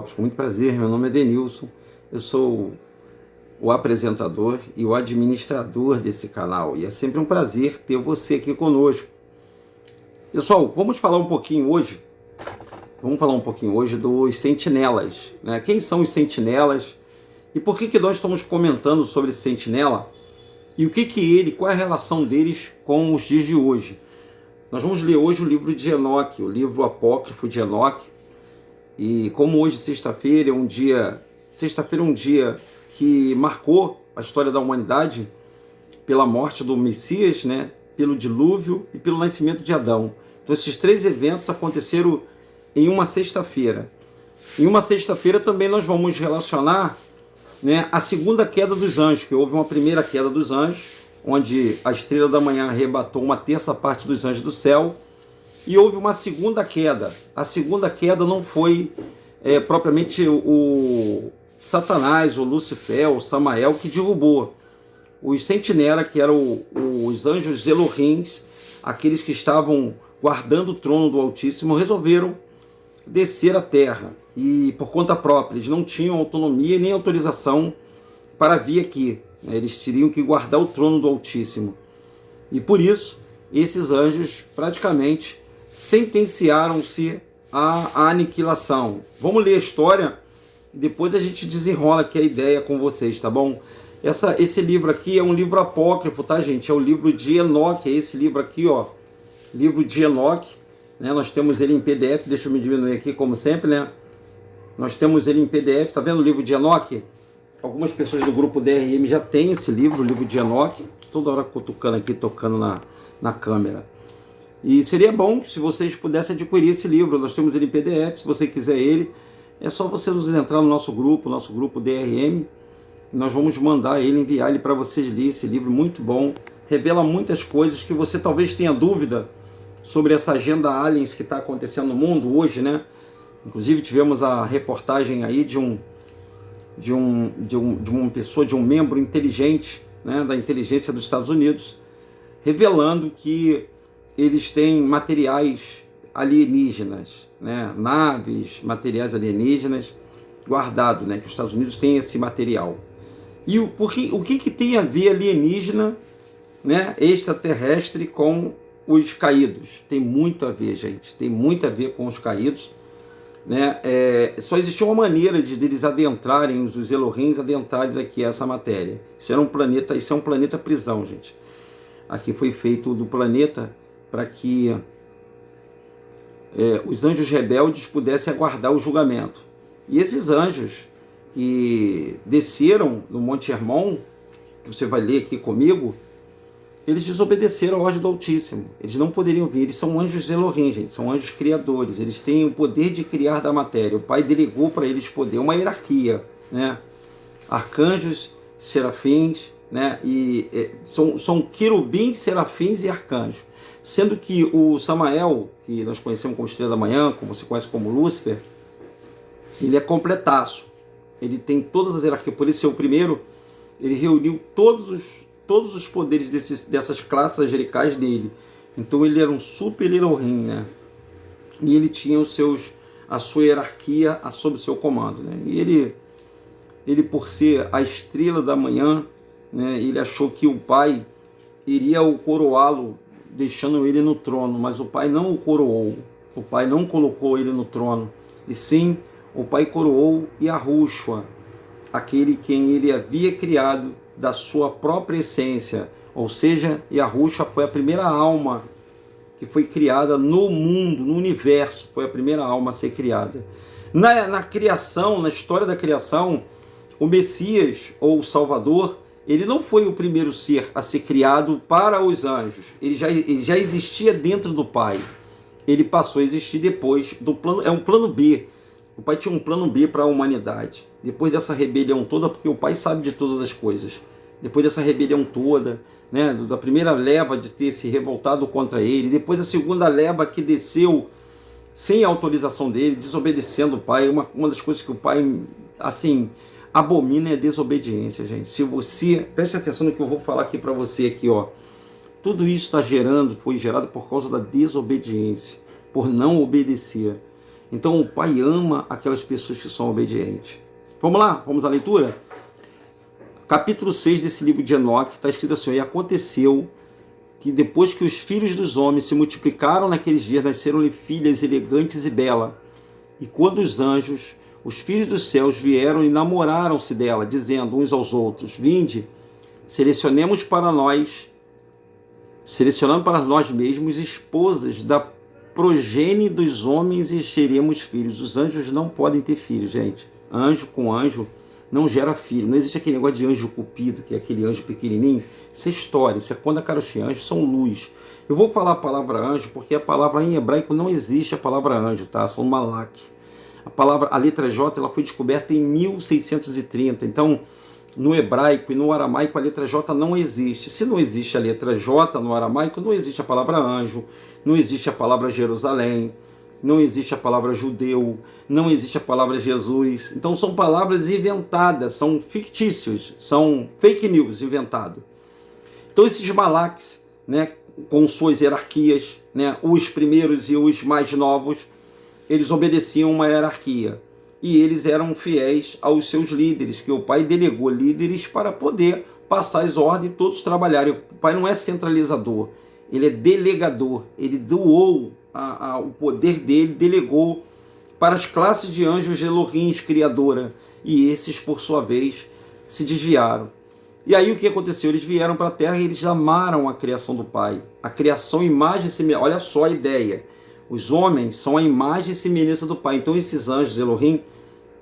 Com muito prazer, meu nome é Denilson, eu sou o apresentador e o administrador desse canal e é sempre um prazer ter você aqui conosco. Pessoal, vamos falar um pouquinho hoje dos sentinelas, né? Quem são os sentinelas e por que nós estamos comentando sobre esse sentinela e qual é a relação deles com os dias de hoje. Nós vamos ler hoje o livro de Enoque, o livro apócrifo de Enoque. E como hoje, sexta-feira, é um dia que marcou a história da humanidade pela morte do Messias, né? Pelo dilúvio e pelo nascimento de Adão. Então esses três eventos aconteceram em uma sexta-feira. Em uma sexta-feira também nós vamos relacionar, né, a segunda queda dos anjos, que houve uma primeira queda dos anjos, onde a estrela da manhã arrebatou uma terça parte dos anjos do céu, e houve uma segunda queda. A segunda queda não foi propriamente o Satanás, o Lucifer, o Samael que derrubou. Os sentinelas, que eram os anjos Elohims, aqueles que estavam guardando o trono do Altíssimo, resolveram descer à terra. E por conta própria, eles não tinham autonomia nem autorização para vir aqui. Eles teriam que guardar o trono do Altíssimo. E por isso, esses anjos praticamente sentenciaram-se à aniquilação. Vamos ler a história e depois a gente desenrola aqui a ideia com vocês, tá bom? Esse livro aqui é um livro apócrifo, tá, gente? É o livro de Enoque, é esse livro aqui, ó. Livro de Enoque, né? Nós temos ele em PDF, deixa eu me diminuir aqui como sempre, né? Nós temos ele em PDF, tá vendo o livro de Enoque? Algumas pessoas do grupo DRM já têm esse livro, o livro de Enoque, toda hora cutucando aqui, tocando na câmera. E seria bom se vocês pudessem adquirir esse livro. Nós temos ele em PDF, se você quiser ele, é só vocês entrar no nosso grupo DRM. Nós vamos mandar ele, enviar ele para vocês lerem esse livro, muito bom. Revela muitas coisas que você talvez tenha dúvida sobre essa agenda aliens que está acontecendo no mundo hoje, né? Inclusive tivemos a reportagem aí de uma pessoa, de um membro inteligente, né, da inteligência dos Estados Unidos, revelando que eles têm materiais alienígenas, né, naves, materiais alienígenas guardados, né, que os Estados Unidos têm esse material. E o que tem a ver alienígena, né, extraterrestre com os caídos? Tem muito a ver, gente, tem muito a ver com os caídos, né? Só existia uma maneira de eles adentrarem, os Elohims adentrarem aqui essa matéria. Isso é um planeta prisão, gente. Aqui foi feito do planeta para que os anjos rebeldes pudessem aguardar o julgamento. E esses anjos que desceram no Monte Hermon, que você vai ler aqui comigo, eles desobedeceram a ordem do Altíssimo. Eles não poderiam vir. Eles são anjos Elohim, gente. São anjos criadores. Eles têm o poder de criar da matéria. O Pai delegou para eles poder. Uma hierarquia, né? Arcanjos, serafins, né? São querubins, serafins e arcanjos. Sendo que o Samael, que nós conhecemos como Estrela da Manhã, como você conhece como Lúcifer, ele é completaço. Ele tem todas as hierarquias. Por isso, é o primeiro. Ele reuniu todos os poderes dessas classes angelicais nele. Então ele era um super Elohim, né? E ele tinha a sua hierarquia sob o seu comando, né? E ele por ser a estrela da manhã, né, ele achou que o pai iria o coroá-lo, deixando ele no trono, mas o pai não o coroou. O pai não colocou ele no trono, e sim, o pai coroou Yahushua, aquele quem ele havia criado da sua própria essência, ou seja, Yahushua foi a primeira alma que foi criada no mundo, no universo, foi a primeira alma a ser criada. Na criação, na história da criação, o Messias, ou o Salvador, ele não foi o primeiro ser a ser criado para os anjos, ele já existia dentro do Pai, ele passou a existir depois do plano, é um plano B. O Pai tinha um plano B para a humanidade. Depois dessa rebelião toda, porque o Pai sabe de todas as coisas. Depois dessa rebelião toda, né, da primeira leva de ter se revoltado contra ele, depois da segunda leva que desceu sem a autorização dele, desobedecendo o Pai. Uma das coisas que o Pai, assim, abomina é a desobediência, gente. Se você, preste atenção no que eu vou falar aqui para você aqui, ó. Tudo isso foi gerado por causa da desobediência, por não obedecer. Então o Pai ama aquelas pessoas que são obedientes. Vamos lá, vamos à leitura? Capítulo 6 desse livro de Enoque está escrito assim: e aconteceu que depois que os filhos dos homens se multiplicaram naqueles dias, nasceram-lhe filhas elegantes e belas. E quando os anjos, os filhos dos céus, vieram e namoraram-se dela, dizendo uns aos outros: vinde, selecionando para nós mesmos esposas da progenie dos homens e geremos filhos. Os anjos não podem ter filhos, gente. Anjo com anjo não gera filho. Não existe aquele negócio de anjo cupido, que é aquele anjo pequenininho. Isso é história, isso é quando a caroxia. Anjos são luz. Eu vou falar a palavra anjo porque a palavra em hebraico não existe a palavra anjo, tá? São malak. A letra J ela foi descoberta em 1630. Então, no hebraico e no aramaico a letra J não existe. Se não existe a letra J no aramaico, não existe a palavra anjo, não existe a palavra Jerusalém, não existe a palavra judeu, não existe a palavra Jesus. Então são palavras inventadas, são fictícios, são fake news inventado. Então esses malaques, né, com suas hierarquias, né, os primeiros e os mais novos, eles obedeciam uma hierarquia. E eles eram fiéis aos seus líderes, que o pai delegou líderes para poder passar as ordens e todos trabalharem. O pai não é centralizador, ele é delegador. Ele doou o poder dele, delegou para as classes de anjos de Elohim, criadora. E esses, por sua vez, se desviaram. E aí o que aconteceu? Eles vieram para a terra e eles amaram a criação do pai. A criação, imagem e semelhança. Olha só a ideia. Os homens são a imagem e semelhança do Pai. Então esses anjos de Elohim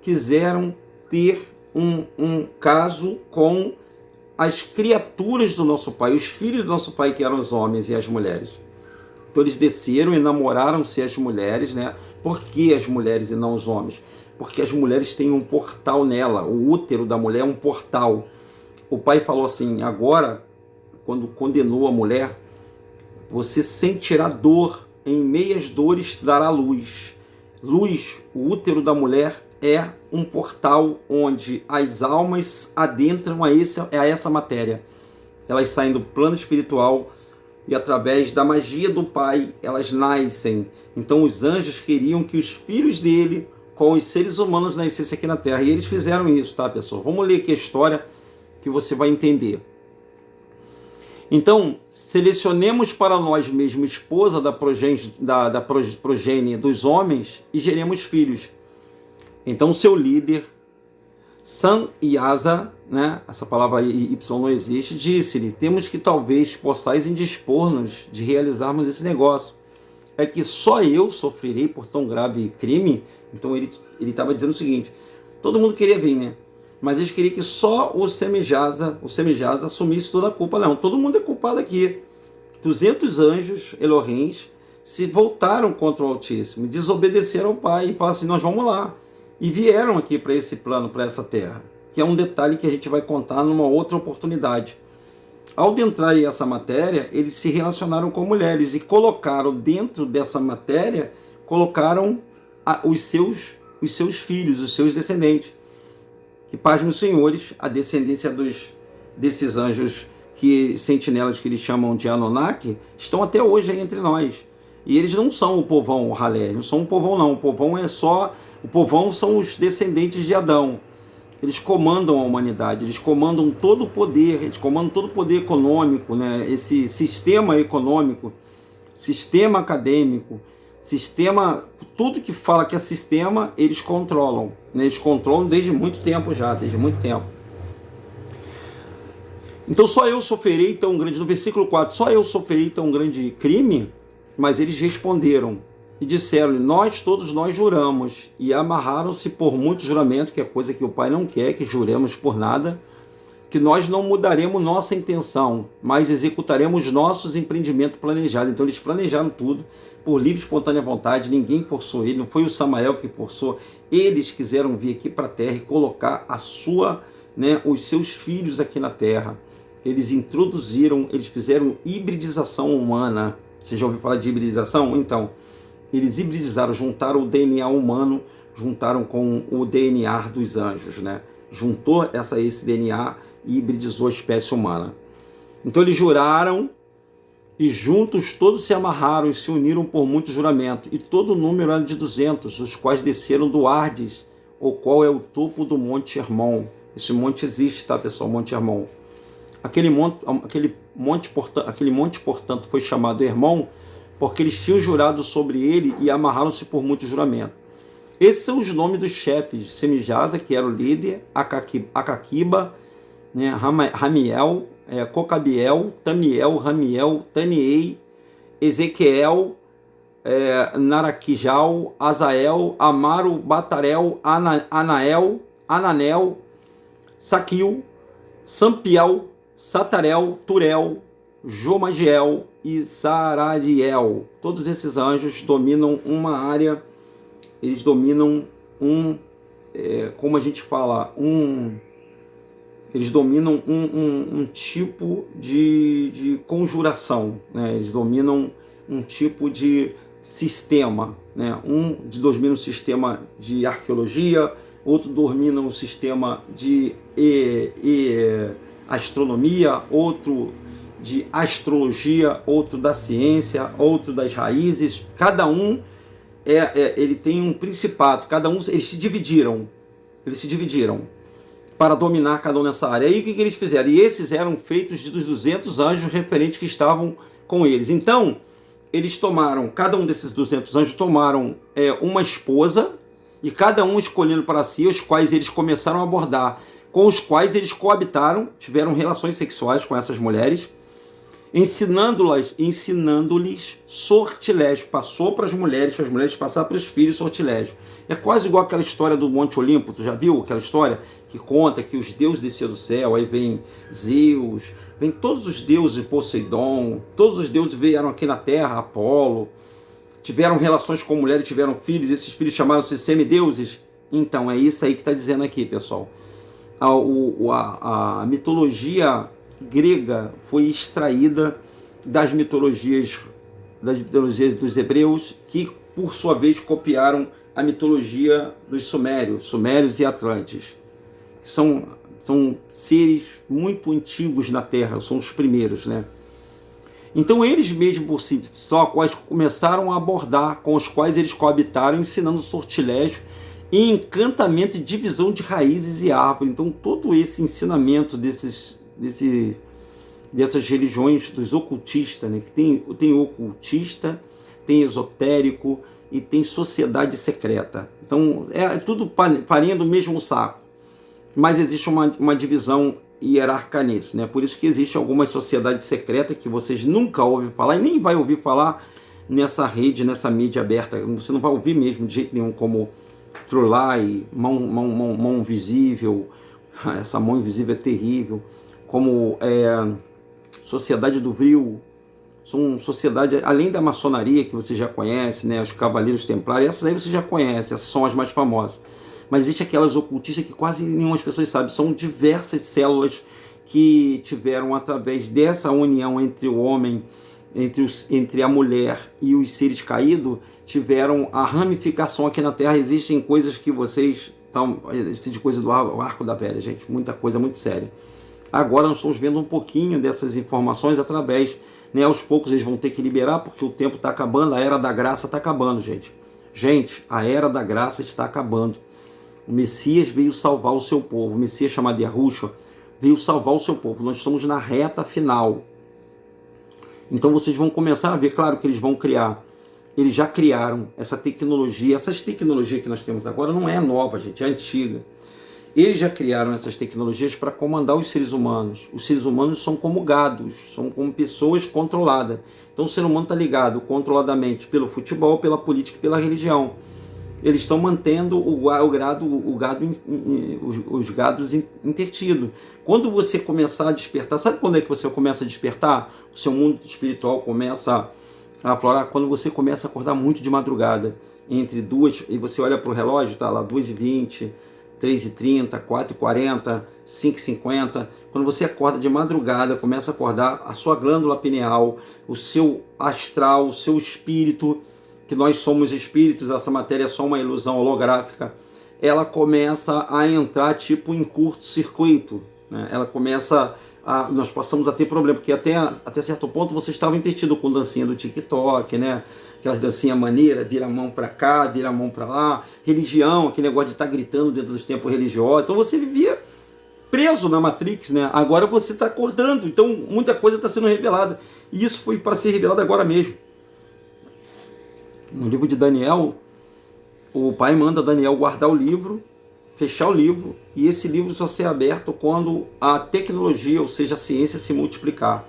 quiseram ter um caso com as criaturas do nosso Pai, os filhos do nosso Pai, que eram os homens e as mulheres. Então eles desceram e namoraram-se as mulheres, né? Por que as mulheres e não os homens? Porque as mulheres têm um portal nela, o útero da mulher é um portal. O Pai falou assim, agora, quando condenou a mulher, você sentirá dor, em meias dores dará luz. Luz, o útero da mulher, é um portal onde as almas adentram a essa matéria. Elas saem do plano espiritual e através da magia do Pai, elas nascem. Então os anjos queriam que os filhos dele, com os seres humanos, nascessem aqui na Terra. E eles fizeram isso, tá, pessoal? Vamos ler aqui a história que você vai entender. Então, selecionemos para nós mesmos esposa da progênie dos homens e geremos filhos. Então, seu líder, San Yasa, né, essa palavra Y não existe, disse-lhe, temos que talvez possais indispor-nos de realizarmos esse negócio. É que só eu sofrerei por tão grave crime? Então, ele estava dizendo o seguinte, todo mundo queria vir, né? Mas eles queriam que só o Semijasa assumisse toda a culpa. Não, todo mundo é culpado aqui. 200 anjos, Elohims, se voltaram contra o Altíssimo, desobedeceram ao Pai e falaram assim, nós vamos lá. E vieram aqui para esse plano, para essa terra, que é um detalhe que a gente vai contar numa outra oportunidade. Ao adentrarem essa matéria, eles se relacionaram com mulheres e colocaram dentro dessa matéria, colocaram os seus filhos, os seus descendentes. Que, pasmem os senhores, a descendência desses anjos, sentinelas que eles chamam de Anunnaki, estão até hoje aí entre nós. E eles não são o povão ralé, não são o povão não. O povão são os descendentes de Adão. Eles comandam a humanidade, eles comandam todo o poder, econômico, né? Esse sistema econômico, sistema acadêmico, tudo que fala que é sistema, eles controlam. Né? Eles controlam desde muito tempo já, desde muito tempo. Então só eu sofrerei tão grande, no versículo 4, só eu sofrerei tão grande crime? Mas eles responderam e disseram, todos nós juramos, e amarraram-se por muito juramento, que é coisa que o Pai não quer, que juremos por nada, que nós não mudaremos nossa intenção, mas executaremos nossos empreendimentos planejados. Então eles planejaram tudo, por livre e espontânea vontade, ninguém forçou ele, não foi o Samael que forçou, eles quiseram vir aqui para a terra e colocar os seus filhos aqui na terra. Eles fizeram hibridização humana. Você já ouviu falar de hibridização? Então, eles hibridizaram, juntaram o DNA humano, juntaram com o DNA dos anjos, né? Juntou esse DNA e hibridizou a espécie humana. Então eles juraram E juntos todos se amarraram e se uniram por muito juramento. E todo o número era de 200, os quais desceram do Ardes, o qual é o topo do Monte Hermon. Esse monte existe, tá, pessoal? Monte Hermon. Aquele monte, portanto, foi chamado Hermon, porque eles tinham jurado sobre ele e amarraram-se por muito juramento. Esses são os nomes dos chefes: Semijasa, que era o líder, Acaquiba, né, Ramiel, Cocabiel, Tamiel, Ramiel, Taniei, Ezequiel, Naraquijal, Azael, Amaro, Batarel, Ananel, Saquil, Sampiel, Satarel, Turel, Jomagiel e Saradiel. Todos esses anjos dominam uma área, eles dominam como a gente fala, eles dominam um tipo de conjuração, né? Eles dominam um tipo de sistema, né? Domina um sistema de arqueologia, outro domina um sistema de astronomia, outro de astrologia, outro da ciência, outro das raízes. Cada um ele tem um principado, cada um, eles se dividiram para dominar cada um nessa área. E aí o que eles fizeram? E esses eram feitos dos 200 anjos referentes que estavam com eles. Então, eles tomaram, cada um desses 200 anjos tomaram uma esposa, e cada um escolhendo para si, os quais eles começaram a abordar, com os quais eles coabitaram, tiveram relações sexuais com essas mulheres, ensinando-lhes sortilégio. Passou para as mulheres passaram para os filhos sortilégio. É quase igual aquela história do Monte Olimpo. Tu já viu aquela história que conta que os deuses desceram do céu, aí vem Zeus, vem todos os deuses, Poseidon, todos os deuses vieram aqui na terra, Apolo, tiveram relações com mulheres, tiveram filhos, esses filhos chamaram-se semideuses. Então é isso aí que está dizendo aqui, pessoal. A mitologia grega foi extraída das mitologias dos hebreus, que por sua vez copiaram a mitologia dos sumérios e atlantes, que são seres muito antigos na Terra, são os primeiros, né? Então eles mesmos por si só começaram a abordar, com os quais eles coabitaram, ensinando sortilégio e encantamento e divisão de raízes e árvores. Então todo esse ensinamento dessas religiões dos ocultistas, né? Que tem ocultista, tem esotérico e tem sociedade secreta. Então é tudo farinha do mesmo saco, mas existe uma divisão hierárquica nisso, né? Por isso que existe algumas sociedades secretas que vocês nunca ouvem falar e nem vai ouvir falar nessa rede, nessa mídia aberta. Você não vai ouvir mesmo de jeito nenhum, como Trulai, mão invisível. Essa mão invisível é terrível. Como Sociedade do Vril. São sociedades, além da maçonaria, que você já conhece, né? Os Cavaleiros Templários, essas aí você já conhece, essas são as mais famosas. Mas existe aquelas ocultistas que quase nenhuma pessoas sabe. São diversas células que tiveram, através dessa união entre o homem, entre a mulher e os seres caídos, tiveram a ramificação aqui na Terra. Existem coisas que vocês... Existe coisa do Arco da Velha, gente. Muita coisa muito séria. Agora nós estamos vendo um pouquinho dessas informações através... Né, aos poucos eles vão ter que liberar, porque o tempo está acabando, a Era da Graça está acabando, gente. Gente, a Era da Graça está acabando. O Messias veio salvar o seu povo. O Messias, chamado Yahushua, veio salvar o seu povo. Nós estamos na reta final. Então vocês vão começar a ver, claro que eles vão criar. Eles já criaram essa tecnologia. Essas tecnologias que nós temos agora não é nova, gente, é antiga. Eles já criaram essas tecnologias para comandar os seres humanos. Os seres humanos são como gados, são como pessoas controladas. Então o ser humano está ligado controladamente pelo futebol, pela política e pela religião. Eles estão mantendo os gados intertidos. Quando você começar a despertar, sabe quando é que você começa a despertar? O seu mundo espiritual começa a aflorar quando você começa a acordar muito de madrugada. Entre 2, e você olha para o relógio, está lá 2h20, 3h30, 4h40, 5h50. Quando você acorda de madrugada, começa a acordar a sua glândula pineal, o seu astral, o seu espírito, que nós somos espíritos, essa matéria é só uma ilusão holográfica, ela começa a entrar tipo em curto-circuito. né? Ela começa nós passamos a ter problema, porque até certo ponto você estava entretido com dancinha do TikTok, né? Aquelas dancinhas maneiras, vira a mão para cá, vira a mão para lá, religião, aquele negócio de estar gritando dentro dos tempos religiosos. Então você vivia preso na Matrix, né? Agora você está acordando, então muita coisa está sendo revelada. E isso foi para ser revelado agora mesmo. No livro de Daniel, o pai manda Daniel guardar o livro, fechar o livro, e esse livro só ser aberto quando a tecnologia, ou seja, a ciência, se multiplicar.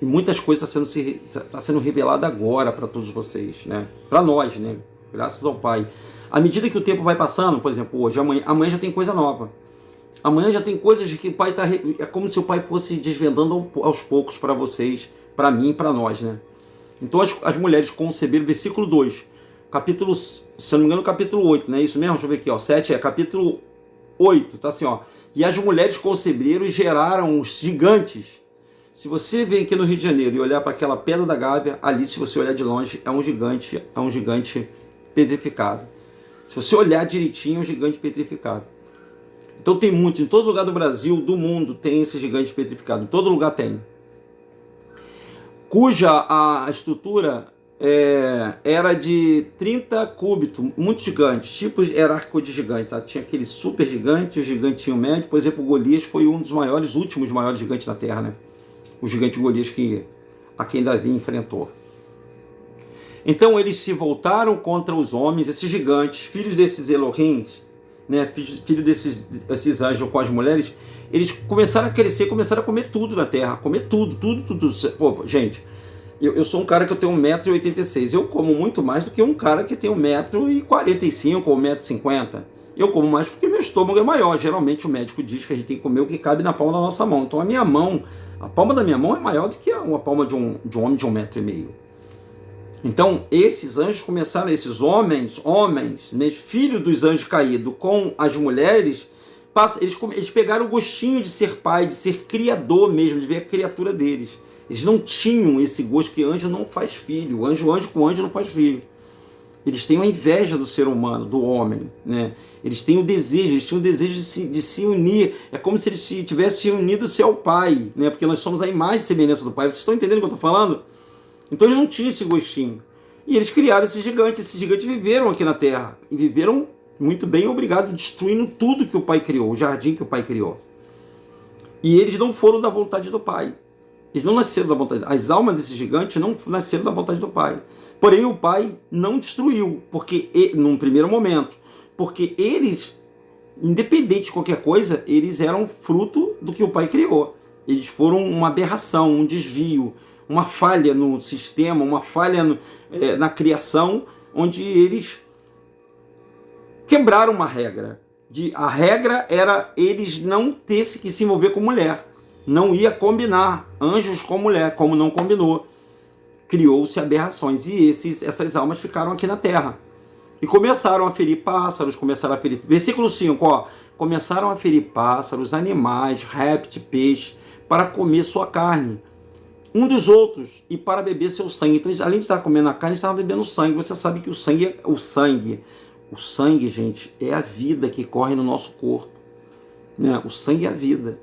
E muitas coisas estão sendo reveladas agora para todos vocês, né? Para nós, né? Graças ao Pai. À medida que o tempo vai passando, por exemplo, hoje, amanhã já tem coisa nova. Amanhã já tem coisas que o Pai está... É como se o Pai fosse desvendando aos poucos para vocês, para mim e para nós, né? Então as mulheres conceberam, versículo 2, capítulo, se eu não me engano, capítulo 8, não é isso mesmo? Deixa eu ver aqui, ó, 7 capítulo 8, tá assim, ó. E as mulheres conceberam e geraram os gigantes. Se você vem aqui no Rio de Janeiro e olhar para aquela pedra da Gávea, ali, se você olhar de longe, é um gigante petrificado. Se você olhar direitinho, é um gigante petrificado. Então tem muitos, em todo lugar do Brasil, do mundo, tem esse gigante petrificado, em todo lugar tem. Cuja a estrutura era de 30 cúbitos, muito gigante, tipo hierárquico de gigante, tá? Tinha aquele super gigante, o gigantinho médio, por exemplo, Golias foi um dos maiores, últimos maiores gigantes da Terra, né? O gigante Golias a quem Davi enfrentou. Então eles se voltaram contra os homens, esses gigantes, filhos desses Elohim, né? Filhos desses anjos com as mulheres. Eles começaram a crescer, começaram a comer tudo na terra, comer tudo. Pô, gente, eu sou um cara que eu tenho 1,86 m, eu como muito mais do que um cara que tem 1,45 m ou 1,50 m. Eu como mais porque meu estômago é maior. Geralmente o médico diz que a gente tem que comer o que cabe na palma da nossa mão. Então a palma da minha mão é maior do que a palma de um homem de 1,5 m. Então esses anjos começaram, esses homens, filhos dos anjos caídos com as mulheres, eles pegaram o gostinho de ser pai, de ser criador mesmo, de ver a criatura deles. Eles não tinham esse gosto, que anjo não faz filho, anjo com anjo não faz filho. Eles têm a inveja do ser humano, do homem, né? Eles tinham o desejo de se unir. É como se eles tivessem unido-se ao Pai, né? Porque nós somos a imagem e semelhança do Pai. Vocês estão entendendo o que eu estou falando? Então eles não tinham esse gostinho. E eles criaram esses gigantes. Esses gigantes viveram aqui na Terra. E viveram muito bem, obrigado, destruindo tudo que o Pai criou, o jardim que o Pai criou. E eles não foram da vontade do Pai. Eles não nasceram da vontade. As almas desses gigantes não nasceram da vontade do Pai. Porém, o Pai não destruiu, porque num primeiro momento, porque eles, independente de qualquer coisa, eles eram fruto do que o Pai criou. Eles foram uma aberração, um desvio, uma falha no sistema, uma falha na criação, onde eles quebraram uma regra. A regra era eles não terem que se envolver com mulher. Não ia combinar anjos com mulher, como não combinou. Criou-se aberrações e essas almas ficaram aqui na terra. E começaram a ferir pássaros, versículo 5, ó, começaram a ferir pássaros, animais, répteis, peixes, para comer sua carne, um dos outros, e para beber seu sangue. Então, além de estar comendo a carne, estavam bebendo sangue. Você sabe que o sangue, gente, é a vida que corre no nosso corpo, né? O sangue é a vida.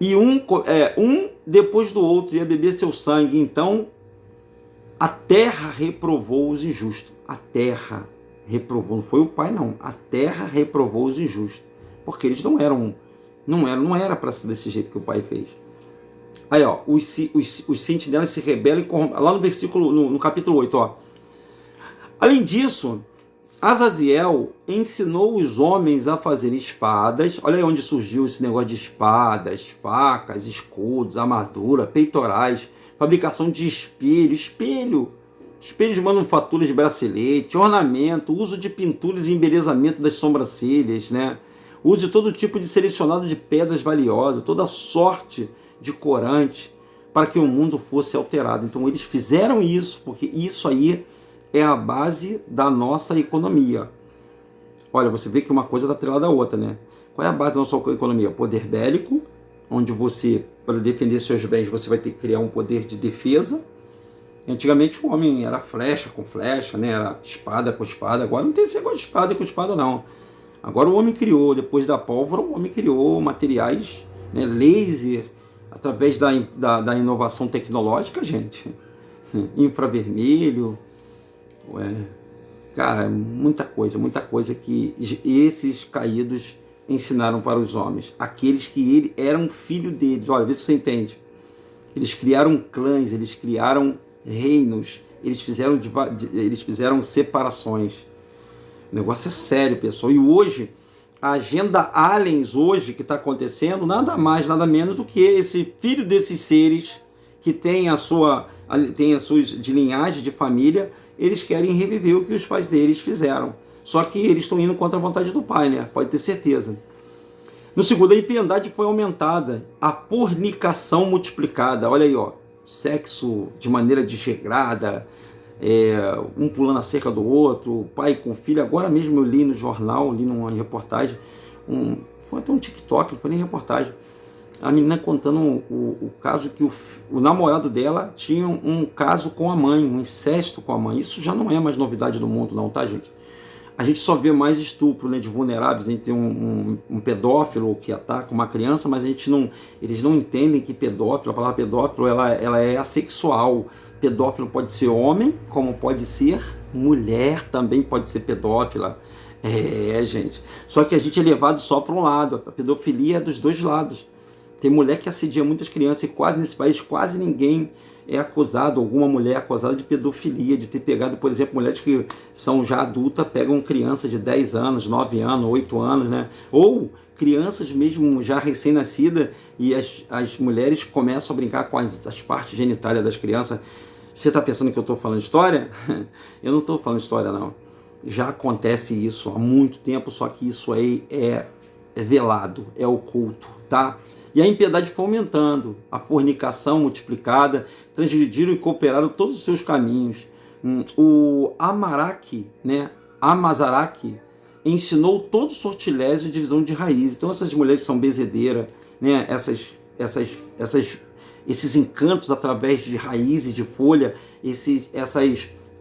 E um depois do outro ia beber seu sangue. Então a terra reprovou os injustos. A terra reprovou, não foi o Pai não. A terra reprovou os injustos, porque eles não era para ser desse jeito que o Pai fez. Aí, ó, os sentinelas se rebelam e corrompem. Lá no versículo, no capítulo 8, ó. Além disso, Azaziel ensinou os homens a fazerem espadas. Olha aí onde surgiu esse negócio de espadas, facas, escudos, armadura, peitorais, fabricação de espelhos de manufatura de bracelete, ornamento, uso de pinturas e embelezamento das sobrancelhas, né? Uso de todo tipo de selecionado de pedras valiosas, toda sorte de corante, para que o mundo fosse alterado. Então eles fizeram isso, porque isso aí é a base da nossa economia. Olha, você vê que uma coisa está atrelada à outra, né? Qual é a base da nossa economia? O poder bélico, onde você, para defender seus bens, você vai ter que criar um poder de defesa. Antigamente o homem era flecha com flecha, né? Era espada com espada. Agora não tem esse negócio de espada com espada, não. Agora o homem criou, depois da pólvora, o homem criou materiais, né, laser, através da inovação tecnológica, gente. Infravermelho, cara, muita coisa que esses caídos ensinaram para os homens. Aqueles que ele eram filho deles. Olha, vê se você entende. Eles criaram clãs, eles criaram reinos, eles fizeram separações. O negócio é sério, pessoal. E hoje, a agenda aliens hoje que está acontecendo, nada mais, nada menos do que esse filho desses seres que tem as suas de linhagem, de família, eles querem reviver o que os pais deles fizeram. Só que eles estão indo contra a vontade do pai, né? Pode ter certeza. No segundo, a impiedade foi aumentada, a fornicação multiplicada. Olha aí, ó, sexo de maneira desregrada, um pulando a cerca do outro, pai com filho. Agora mesmo eu li no jornal, li numa reportagem, foi até um TikTok, não foi nem reportagem, a menina contando o caso que o namorado dela tinha um caso com a mãe, um incesto com a mãe. Isso já não é mais novidade no mundo não, tá, gente? A gente só vê mais estupro, né, de vulneráveis. A gente tem um pedófilo que ataca uma criança, mas eles não entendem que pedófilo, a palavra pedófilo, ela é assexual. Pedófilo pode ser homem, como pode ser mulher, também pode ser pedófila. Gente. Só que a gente é levado só para um lado. A pedofilia é dos dois lados. Tem mulher que assedia muitas crianças e nesse país quase ninguém é acusado, alguma mulher é acusada de pedofilia, de ter pegado, por exemplo, mulheres que são já adultas, pegam criança de 10 anos, 9 anos, 8 anos, né? Ou crianças mesmo já recém-nascidas e as mulheres começam a brincar com as partes genitálias das crianças. Você está pensando que eu estou falando história? Eu não estou falando história, não. Já acontece isso há muito tempo, só que isso aí é velado, é oculto, tá? E a impiedade foi aumentando, a fornicação multiplicada, transgrediram e cooperaram todos os seus caminhos. O Amazaraque, né, ensinou todo o sortilégio de divisão de raiz. Então essas mulheres são bezedeiras, né, esses encantos através de raízes, de folha, esses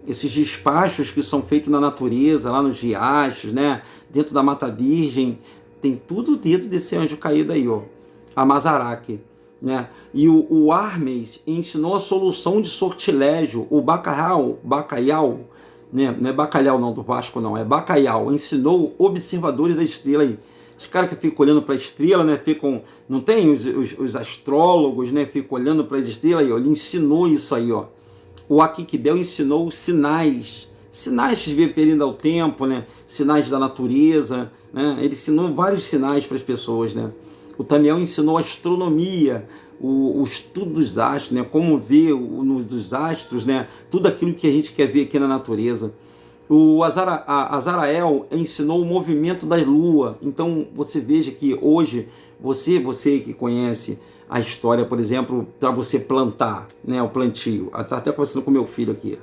despachos que são feitos na natureza, lá nos riachos, né, dentro da Mata Virgem, tem tudo dentro desse anjo caído aí, ó. Amazaraque, né? E o Hermes ensinou a solução de sortilégio. O Bacalhau, né? Não é Bacalhau não, do Vasco não, é Bacalhau, ensinou observadores da estrela aí. Os caras que ficam olhando para a estrela, né? Não tem os astrólogos, né? Ficam olhando para as estrelas aí, ó. Ele ensinou isso aí, ó. O Akikbel ensinou sinais se referindo ao tempo, né? Sinais da natureza, né? Ele ensinou vários sinais para as pessoas, né? O Tamiel ensinou astronomia, o estudo dos astros, né? Como ver os astros, né? Tudo aquilo que a gente quer ver aqui na natureza. O Azarael ensinou o movimento da lua. Então você veja que hoje, você que conhece a história, por exemplo, para você plantar, né? O plantio. Está até conversando com meu filho aqui.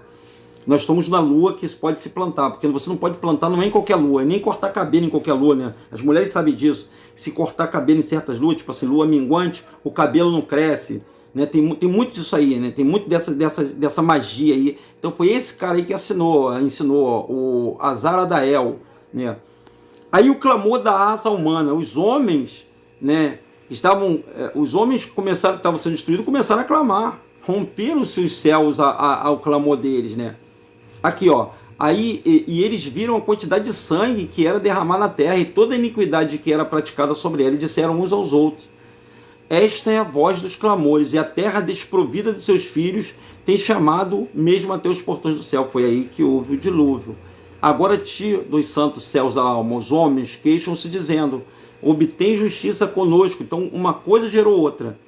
Nós estamos na lua que isso pode se plantar, porque você não pode plantar não é em qualquer lua, nem cortar cabelo em qualquer lua, né? As mulheres sabem disso. Se cortar cabelo em certas luas, tipo assim, lua minguante, o cabelo não cresce, né? Tem muito disso aí, né? Tem muito dessa magia aí. Então foi esse cara aí que ensinou o Azaradael, né? Aí o clamor da asa humana, os homens, né? Os homens que estavam sendo destruídos, começaram a clamar, romperam-se os céus ao clamor deles, né? Aqui, ó. Aí, e eles viram a quantidade de sangue que era derramada na terra e toda a iniquidade que era praticada sobre ela, e disseram uns aos outros: esta é a voz dos clamores, e a terra desprovida de seus filhos tem chamado mesmo até os portões do céu. Foi aí que houve o dilúvio. Agora ti dos santos céus a alma, os homens queixam-se dizendo: obtém justiça conosco. Então uma coisa gerou outra.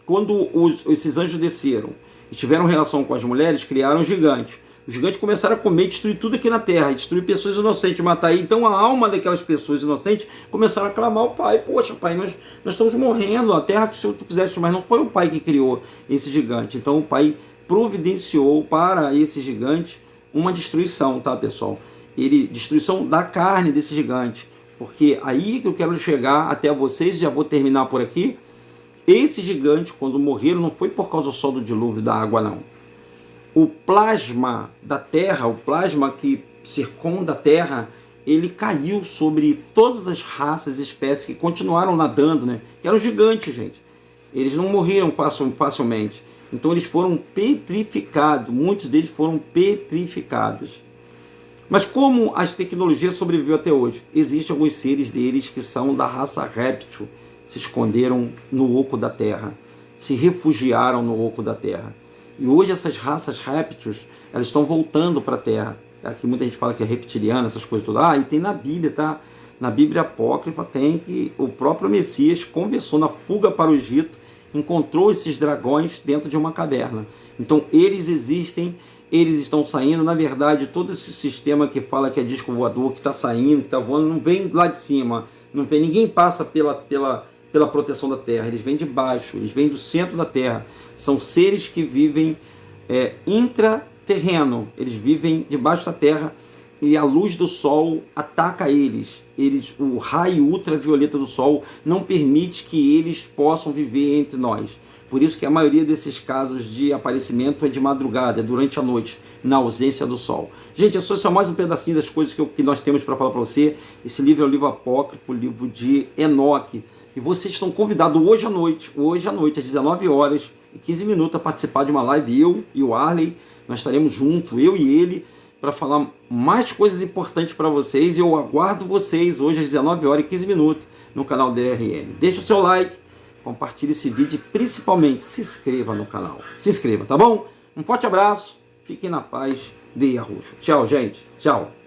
Quando esses anjos desceram e tiveram relação com as mulheres, criaram gigantes. Os gigantes começaram a comer e destruir tudo aqui na terra, destruir pessoas inocentes, matar aí. Então a alma daquelas pessoas inocentes começaram a clamar ao pai: poxa, pai, nós estamos morrendo, a terra que o Senhor tu fizeste, mas não foi o pai que criou esse gigante. Então o pai providenciou para esse gigante uma destruição, tá, pessoal? Destruição da carne desse gigante. Porque aí que eu quero chegar até vocês, já vou terminar por aqui. Esse gigante, quando morreram, não foi por causa só do dilúvio da água, não. O plasma da Terra, o plasma que circunda a Terra, ele caiu sobre todas as raças e espécies que continuaram nadando, né? Que eram gigantes, gente. Eles não morreram facilmente. Então eles foram petrificados, muitos deles foram petrificados. Mas como as tecnologias sobreviveu até hoje? Existem alguns seres deles que são da raça réptil, se esconderam no oco da terra, se refugiaram no oco da terra. E hoje essas raças répteis, elas estão voltando para a terra. Aqui muita gente fala que é reptiliana, essas coisas todas. E tem na Bíblia, tá? Na Bíblia apócrifa tem que o próprio Messias conversou na fuga para o Egito, encontrou esses dragões dentro de uma caverna. Então eles existem, eles estão saindo. Na verdade, todo esse sistema que fala que é disco voador, que está saindo, que está voando, não vem lá de cima, não vem, ninguém passa pela proteção da Terra, eles vêm de baixo, eles vêm do centro da Terra. São seres que vivem intraterreno, eles vivem debaixo da Terra e a luz do Sol ataca eles. O raio ultravioleta do Sol não permite que eles possam viver entre nós. Por isso que a maioria desses casos de aparecimento é de madrugada, é durante a noite, na ausência do Sol. Gente, é só mais um pedacinho das coisas que nós temos para falar para você. Esse livro é o livro apócrifo, o livro de Enoque. E vocês estão convidados hoje à noite, às 19h15, a participar de uma live, eu e o Arley. Nós estaremos juntos, eu e ele, para falar mais coisas importantes para vocês. Eu aguardo vocês hoje às 19h15 no canal DRN. Deixa o seu like, compartilhe esse vídeo e principalmente se inscreva no canal. Se inscreva, tá bom? Um forte abraço, fiquem na paz de Arroxo. Tchau, gente. Tchau.